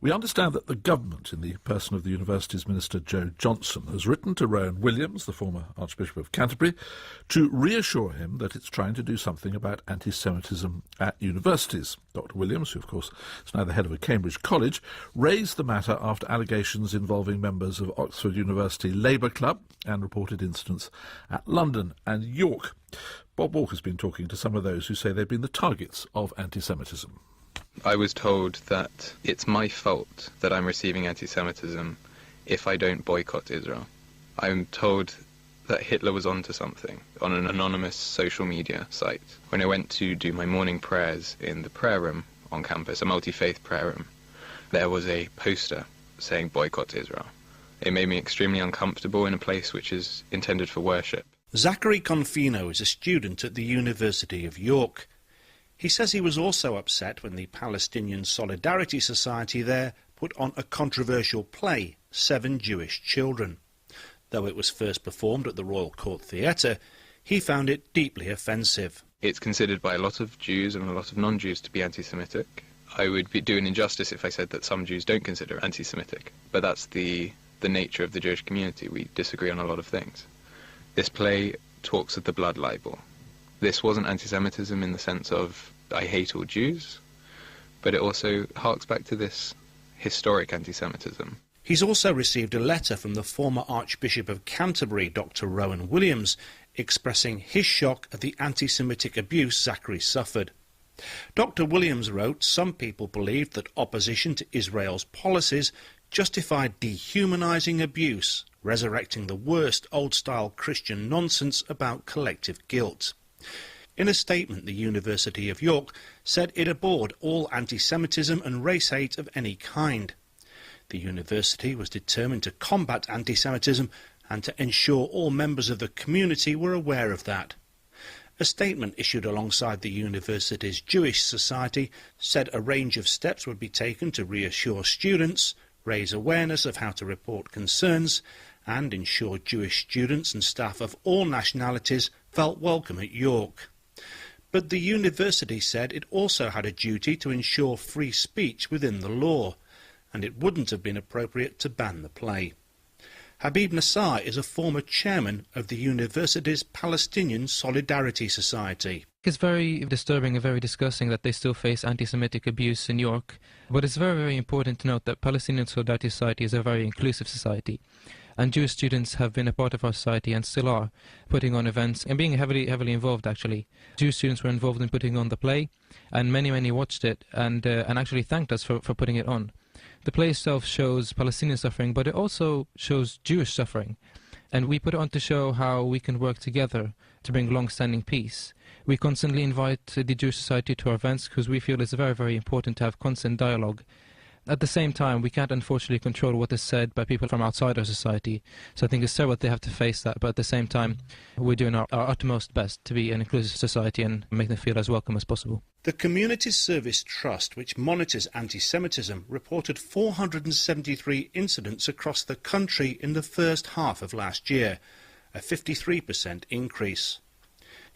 We understand that the government, in the person of the university's Minister Joe Johnson, has written to Rowan Williams, the former Archbishop of Canterbury, to reassure him that it's trying to do something about anti-Semitism at universities. Dr Williams, who of course is now the head of a Cambridge college, raised the matter after allegations involving members of Oxford University Labour Club and reported incidents at London and York. Bob Walker's been talking to some of those who say they've been the targets of anti-Semitism. I was told that it's my fault that I'm receiving anti-Semitism if I don't boycott Israel. I'm told that Hitler was onto something on an anonymous social media site. When I went to do my morning prayers in the prayer room on campus, a multi-faith prayer room, there was a poster saying boycott Israel. It made me extremely uncomfortable in a place which is intended for worship. Zachary Confino is a student at the University of York. He says he was also upset when the Palestinian Solidarity Society there put on a controversial play, 7 Jewish Children. Though it was first performed at the Royal Court Theatre, he found it deeply offensive. It's considered by a lot of Jews and a lot of non-Jews to be anti-Semitic. I would do an injustice if I said that some Jews don't consider it anti-Semitic, but that's the nature of the Jewish community. We disagree on a lot of things. This play talks of the blood libel. This wasn't anti-Semitism in the sense of I hate all Jews, but it also harks back to this historic anti-Semitism. He's also received a letter from the former Archbishop of Canterbury, Dr Rowan Williams, expressing his shock at the anti-Semitic abuse Zachary suffered. Dr Williams wrote some people believed that opposition to Israel's policies justified dehumanising abuse, resurrecting the worst old-style Christian nonsense about collective guilt. In a statement, the University of York said it abhorred all anti-Semitism and race hate of any kind. The university was determined to combat anti-Semitism and to ensure all members of the community were aware of that. A statement issued alongside the university's Jewish Society said a range of steps would be taken to reassure students, raise awareness of how to report concerns, and ensure Jewish students and staff of all nationalities felt welcome at York. But the university said it also had a duty to ensure free speech within the law, and it wouldn't have been appropriate to ban the play. Habib Nassar is a former chairman of the university's Palestinian Solidarity Society. It's very disturbing and very disgusting that they still face anti-Semitic abuse in York, but it's very, very important to note that Palestinian Solidarity Society is a very inclusive society. And Jewish students have been a part of our society and still are, putting on events and being heavily involved, actually. Jewish students were involved in putting on the play, and many watched it and actually thanked us for putting it on. The play itself shows Palestinian suffering, but it also shows Jewish suffering. And we put it on to show how we can work together to bring long-standing peace. We constantly invite the Jewish Society to our events because we feel it's very, very important to have constant dialogue. At the same time, we can't unfortunately control what is said by people from outside our society. So I think it's terrible they have to face that, but at the same time, we're doing our utmost best to be an inclusive society and make them feel as welcome as possible. The Community Service Trust, which monitors anti-Semitism, reported 473 incidents across the country in the first half of last year, a 53% increase.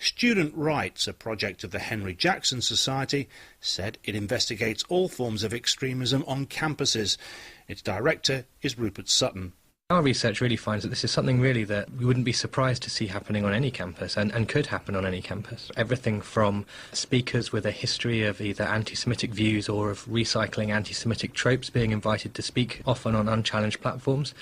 Student Rights, a project of the Henry Jackson Society, said it investigates all forms of extremism on campuses. Its director is Rupert Sutton. Our research really finds that this is something really that we wouldn't be surprised to see happening on any campus and could happen on any campus. Everything from speakers with a history of either anti-Semitic views or of recycling anti-Semitic tropes being invited to speak, often on unchallenged platforms,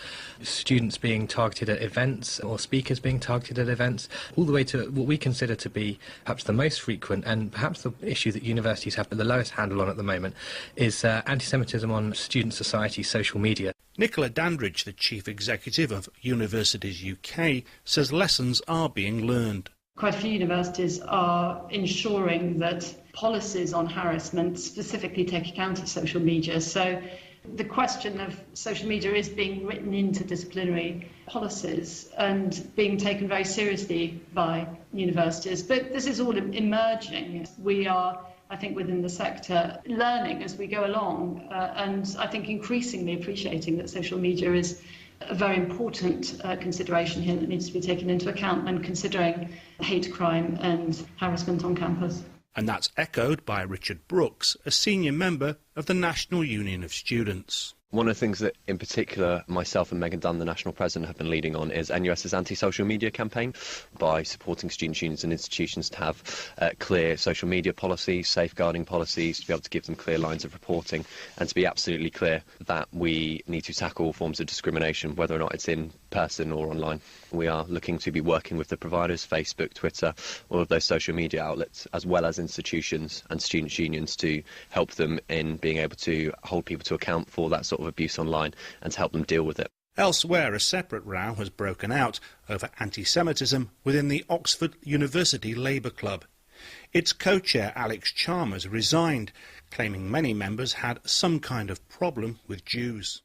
students being targeted at events or speakers being targeted at events, all the way to what we consider to be perhaps the most frequent and perhaps the issue that universities have the lowest handle on at the moment is anti-Semitism on student society social media. Nicola Dandridge, the chief executive of Universities UK, says lessons are being learned. Quite a few universities are ensuring that policies on harassment specifically take account of social media. So the question of social media is being written into disciplinary policies and being taken very seriously by universities. But this is all emerging. We are, I think, within the sector, learning as we go along, and I think increasingly appreciating that social media is a very important consideration here that needs to be taken into account when considering hate crime and harassment on campus. And that's echoed by Richard Brooks, a senior member of the National Union of Students. One of the things that, in particular, myself and Megan Dunn, the National President, have been leading on is NUS's anti-social media campaign by supporting students' unions and institutions to have clear social media policies, safeguarding policies, to be able to give them clear lines of reporting, and to be absolutely clear that we need to tackle all forms of discrimination, whether or not it's in person or online. We are looking to be working with the providers, Facebook, Twitter, all of those social media outlets, as well as institutions and students' unions, to help them in being able to hold people to account for that sort of abuse online and to help them deal with it. Elsewhere, a separate row has broken out over anti-Semitism within the Oxford University Labour Club. Its co-chair, Alex Chalmers, resigned, claiming many members had some kind of problem with Jews.